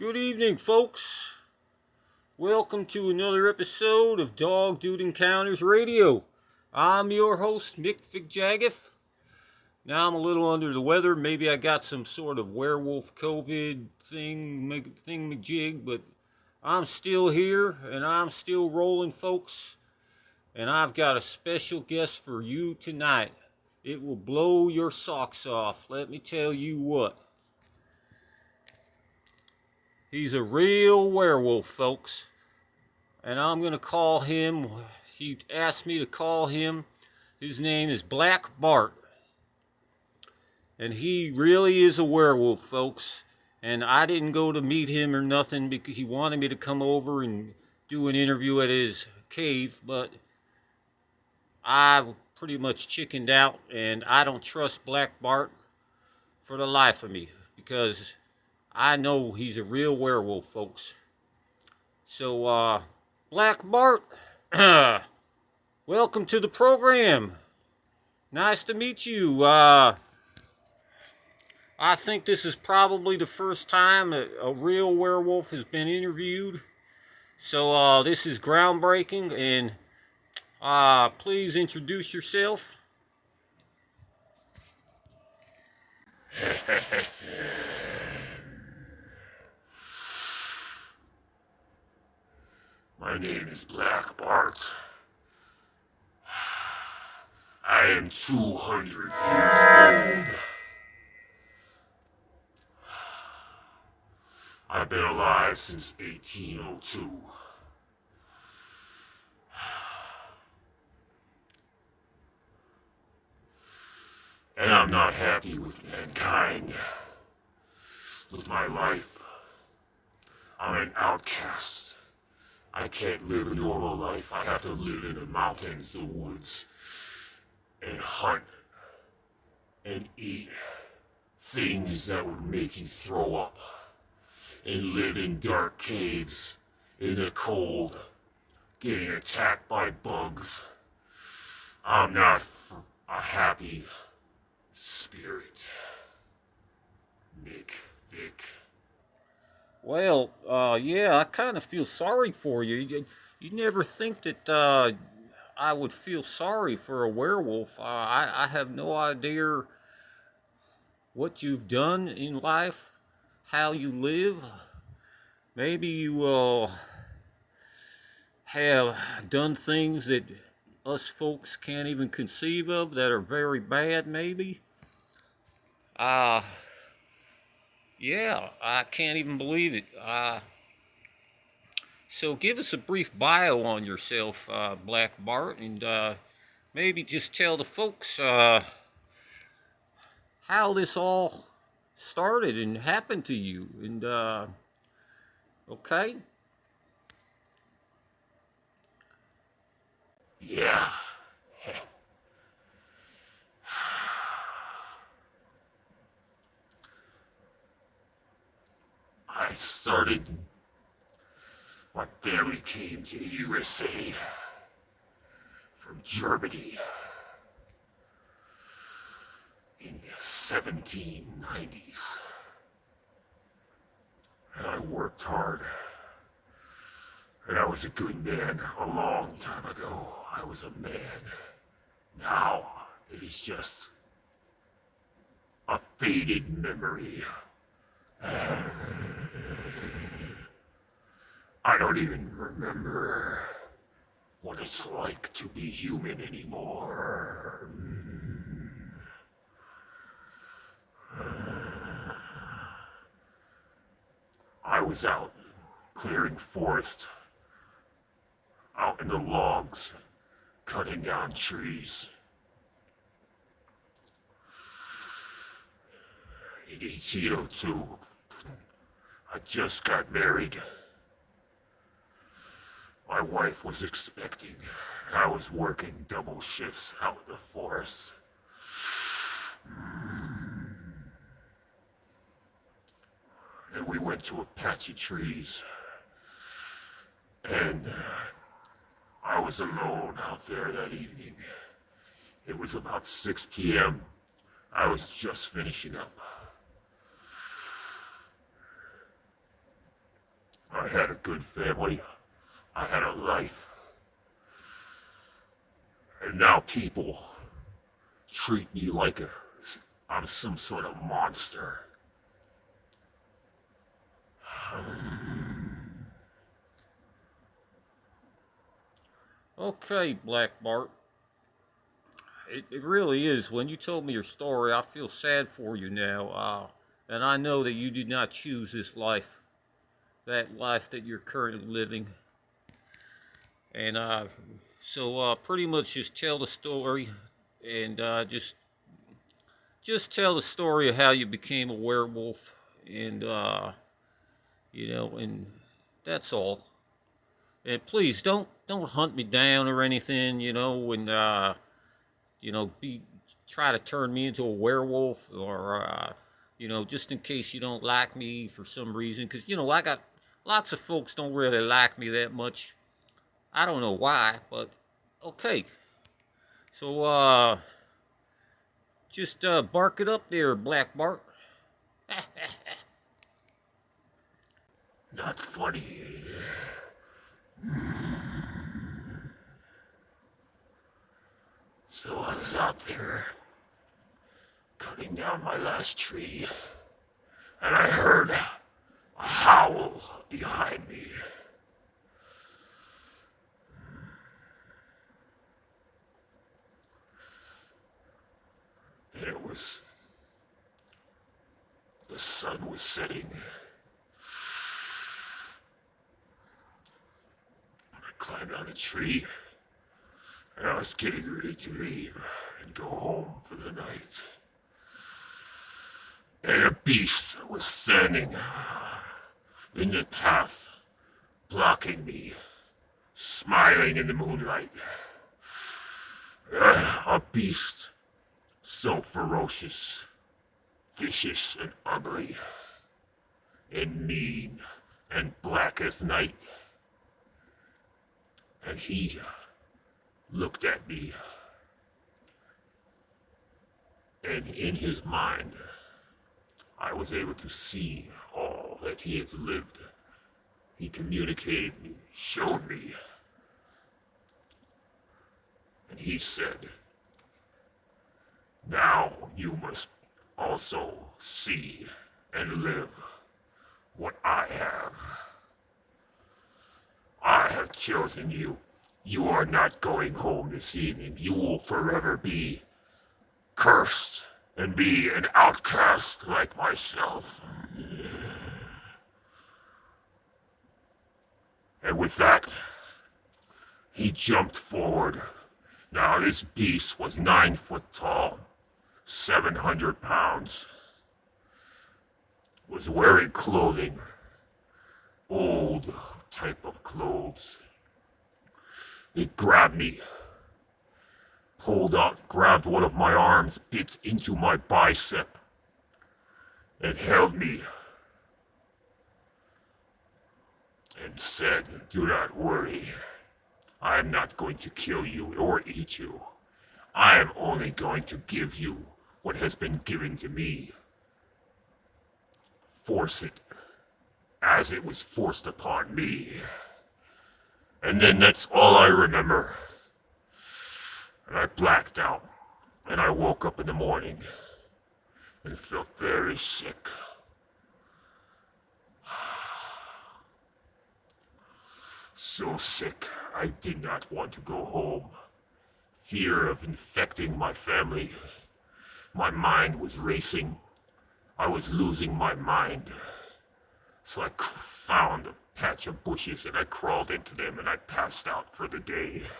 Good evening, folks. Welcome to another episode of Dogdude Encounters Radio. I'm your host, Mick Figjagif. Now I'm a little under the weather. Maybe I got some sort of werewolf COVID thing-majig, but I'm still here and I'm still rolling, folks. And I've got a special guest for you tonight. It will blow your socks off, let me tell you what. He's a real werewolf, folks. And I'm going to call him, he asked me to call him, his name is Black Bart. And he really is a werewolf, folks. And I didn't go to meet him or nothing because he wanted me to come over and do an interview at his cave. But I pretty much chickened out, and I don't trust Black Bart for the life of me because I know he's a real werewolf, folks. So, Black Bart, welcome to the program. Nice to meet you. I think this is probably the first time a real werewolf has been interviewed. So, this is groundbreaking, and please introduce yourself. My name is Black Bart. I am 200 years old. I've been alive since 1802. And I'm not happy with mankind, with my life. I'm an outcast. I can't live a normal life. I have to live in the mountains, the woods, and hunt and eat things that would make you throw up, and live in dark caves in the cold, getting attacked by bugs. I'm not a happy spirit. Vic. Well, yeah, I kind of feel sorry for you. You never think that I would feel sorry for a werewolf. I have no idea what you've done in life, how you live. Maybe you have done things that us folks can't even conceive of that are very bad, maybe. Yeah, I can't even believe it. So give us a brief bio on yourself, Black Bart, and maybe just tell the folks how this all started and happened to you. And okay. Yeah. My family came to the USA from Germany in the 1790s. And I worked hard. And I was a good man a long time ago. I was a man. Now, it is just a faded memory. I don't even remember what it's like to be human anymore. I was out clearing forest, out in the logs, cutting down trees. In 1802, I just got married. My wife was expecting, and I was working double shifts out in the forest. And we went to Apache trees. And I was alone out there that evening. It was about 6 p.m. I was just finishing up. I had a good family. I had a life. And now people treat me like I'm some sort of monster. Okay, Black Bart. It really is. When you told me your story, I feel sad for you now. And I know that you did not choose this life, that life that you're currently living. And so pretty much just tell the story, and just tell the story of how you became a werewolf, and and that's all. And please don't hunt me down or anything, and be try to turn me into a werewolf, or just in case you don't like me for some reason, because I got lots of folks don't really like me that much. I don't know why, but okay. So just bark it up there, Black Bart. Not funny. So I was out there cutting down my last tree, and I heard a howl behind me. And it was the sun was setting. I climbed on a tree, and I was getting ready to leave and go home for the night. And a beast was standing in the path, blocking me, smiling in the moonlight. A beast so ferocious, vicious, and ugly, and mean, and black as night. And he looked at me, and in his mind, I was able to see all that he has lived. He communicated me, showed me, and he said, "Now you must also see and live what I have. I have chosen you. You are not going home this evening. You will forever be cursed and be an outcast like myself." And with that, he jumped forward. Now this beast was 9 foot tall, 700 pounds, was wearing clothing, old type of clothes. It grabbed me, pulled out, grabbed one of my arms, bit into my bicep, and held me, and said, "Do not worry. I am not going to kill you or eat you. I am only going to give you what has been given to me. Force it as it was forced upon me." And then that's all I remember. And I blacked out, and I woke up in the morning and felt very sick. So sick, I did not want to go home. Fear of infecting my family. My mind was racing. I was losing my mind. So I found a patch of bushes and I crawled into them and I passed out for the day.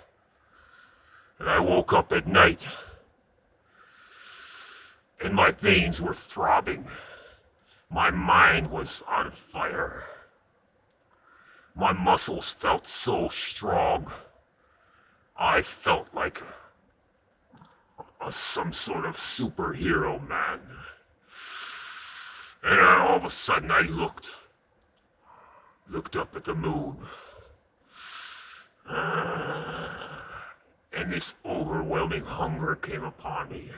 And I woke up at night and my veins were throbbing. My mind was on fire. My muscles felt so strong. I felt like some sort of superhero, man. And all of a sudden I looked up at the moon. And this overwhelming hunger came upon me.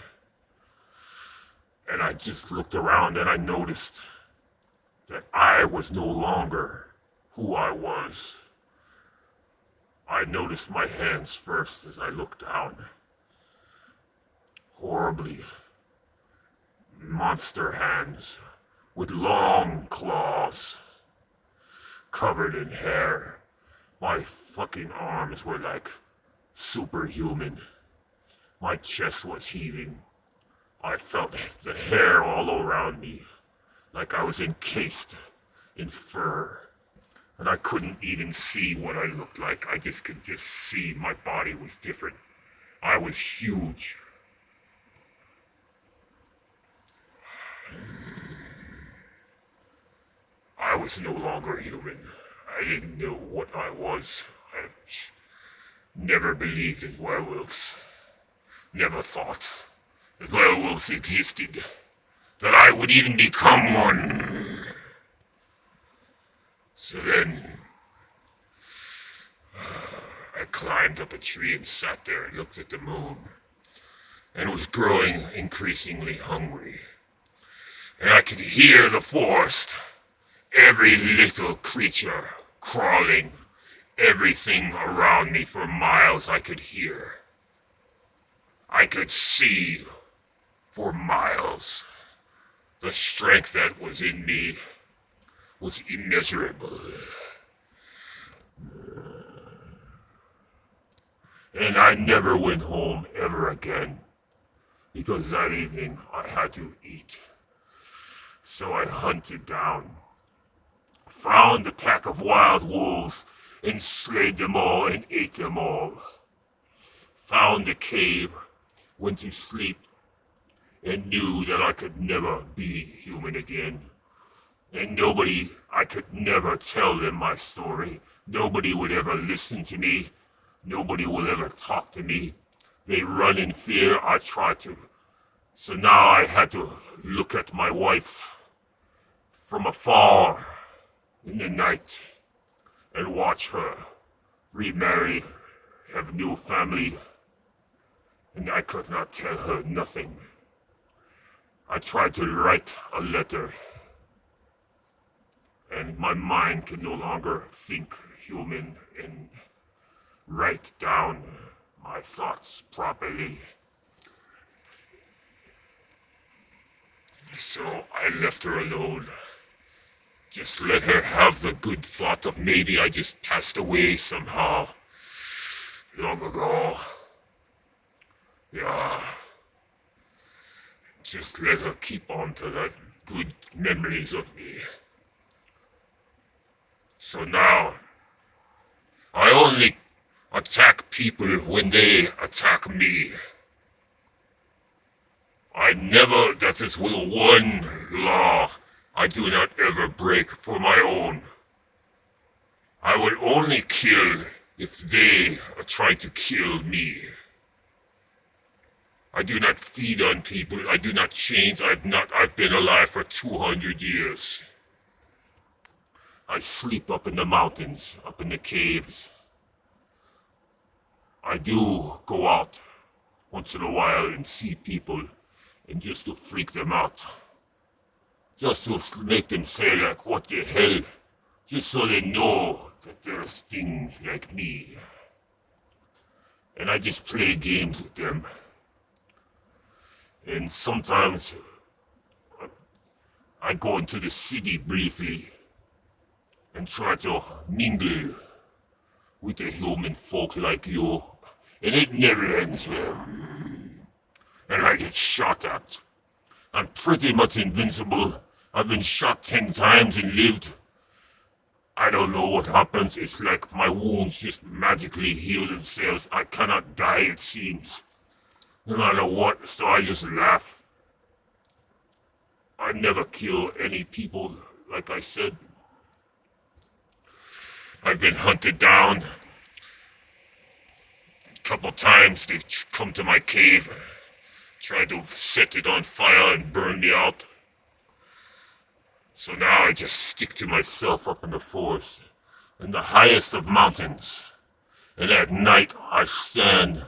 And I just looked around and I noticed that I was no longer who I was. I noticed my hands first as I looked down. Horribly monster hands with long claws covered in hair. My fucking arms were like superhuman. My chest was heaving. I felt the hair all around me, like I was encased in fur. And I couldn't even see what I looked like. I just could see my body was different. I was huge. I was no longer human. I didn't know what I was. I never believed in werewolves. Never thought that werewolves existed. That I would even become one. So then, I climbed up a tree and sat there and looked at the moon. And was growing increasingly hungry. And I could hear the forest. Every little creature crawling, everything around me for miles I could hear. I could see for miles. The strength that was in me was immeasurable. And I never went home ever again, because that evening I had to eat. So I hunted down, found a pack of wild wolves, and slayed them all and ate them all. Found a cave, went to sleep, and knew that I could never be human again. And I could never tell them my story. Nobody would ever listen to me. Nobody will ever talk to me. They run in fear. I try to. So now I had to look at my wife from afar in the night and watch her remarry, have a new family, and I could not tell her nothing. I tried to write a letter, and my mind could no longer think human and write down my thoughts properly. So I left her alone. Just let her have the good thought of maybe I just passed away somehow long ago. Yeah. Just let her keep on to that good memories of me. So now, I only attack people when they attack me. That is one law I do not ever break for my own. I will only kill if they are trying to kill me. I do not feed on people. I do not change. I've been alive for 200 years. I sleep up in the mountains, up in the caves. I do go out once in a while and see people, and just to freak them out. Just to make them say, like, what the hell? Just so they know that there's things like me. And I just play games with them. And sometimes I go into the city briefly and try to mingle with the human folk like you. And it never ends well. And I get shot at. I'm pretty much invincible. I've been shot 10 times and lived. I don't know what happens. It's like my wounds just magically heal themselves. I cannot die, it seems. No matter what, so I just laugh. I never kill any people, like I said. I've been hunted down. A couple times they've come to my cave, tried to set it on fire and burn me out. So now I just stick to myself up in the forest, in the highest of mountains. And at night I stand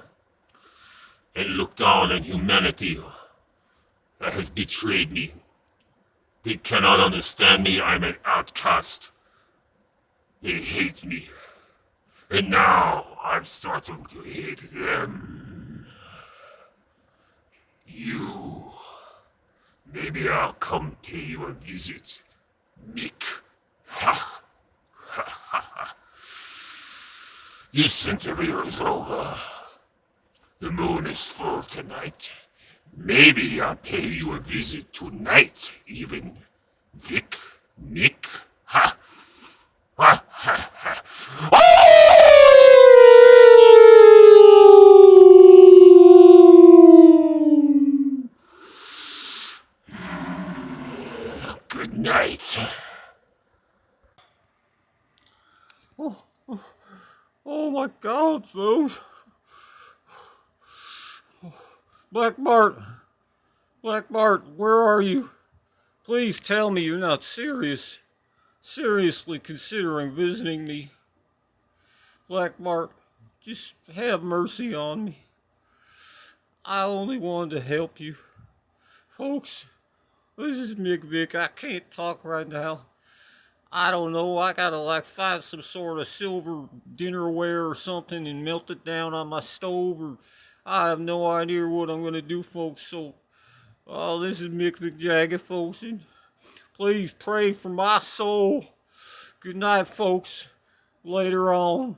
and look down on humanity that has betrayed me. They cannot understand me. I'm an outcast. They hate me. And now I'm starting to hate them. You. Maybe I'll come pay you a visit, Mick. Ha! This interview is over. The moon is full tonight. Maybe I'll pay you a visit tonight, even. Vic, Nick, ha! Ha ha ha! Good night. Oh my God, folks. Black Bart. Black Bart, where are you? Please tell me you're not seriously considering visiting me. Black Bart, just have mercy on me. I only wanted to help you. Folks, this is Mick Vick. I can't talk right now. I don't know. I gotta find some sort of silver dinnerware or something and melt it down on my stove. Or I have no idea what I'm gonna do, folks. So, this is Mick the Jagged, folks, and please pray for my soul. Good night, folks. Later on.